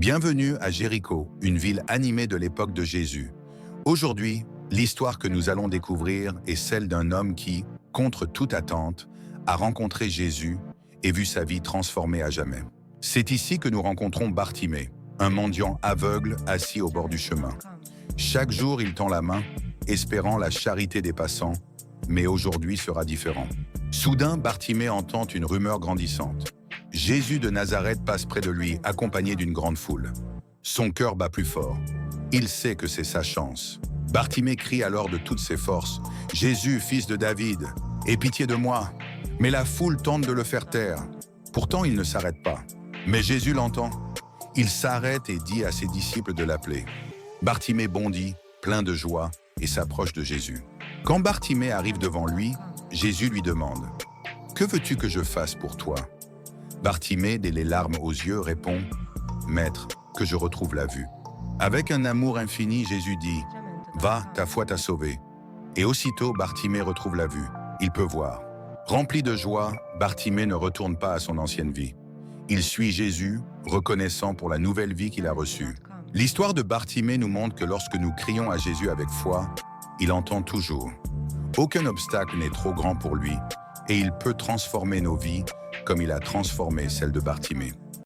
Bienvenue à Jéricho, une ville animée de l'époque de Jésus. Aujourd'hui, l'histoire que nous allons découvrir est celle d'un homme qui, contre toute attente, a rencontré Jésus et vu sa vie transformée à jamais. C'est ici que nous rencontrons Bartimée, un mendiant aveugle assis au bord du chemin. Chaque jour, il tend la main, espérant la charité des passants, mais aujourd'hui sera différent. Soudain, Bartimée entend une rumeur grandissante. Jésus de Nazareth passe près de lui, accompagné d'une grande foule. Son cœur bat plus fort. Il sait que c'est sa chance. Bartimée crie alors de toutes ses forces, « Jésus, fils de David, aie pitié de moi !» Mais la foule tente de le faire taire. Pourtant, il ne s'arrête pas. Mais Jésus l'entend. Il s'arrête et dit à ses disciples de l'appeler. Bartimée bondit, plein de joie, et s'approche de Jésus. Quand Bartimée arrive devant lui, Jésus lui demande, « Que veux-tu que je fasse pour toi ?» Bartimée, dès les larmes aux yeux, répond, « Maître, que je retrouve la vue. » Avec un amour infini, Jésus dit, « Va, ta foi t'a sauvé. » Et aussitôt, Bartimée retrouve la vue. Il peut voir. Rempli de joie, Bartimée ne retourne pas à son ancienne vie. Il suit Jésus, reconnaissant pour la nouvelle vie qu'il a reçue. L'histoire de Bartimée nous montre que lorsque nous crions à Jésus avec foi, il entend toujours. Aucun obstacle n'est trop grand pour lui, et il peut transformer nos vies comme il a transformé celle de Bartimée.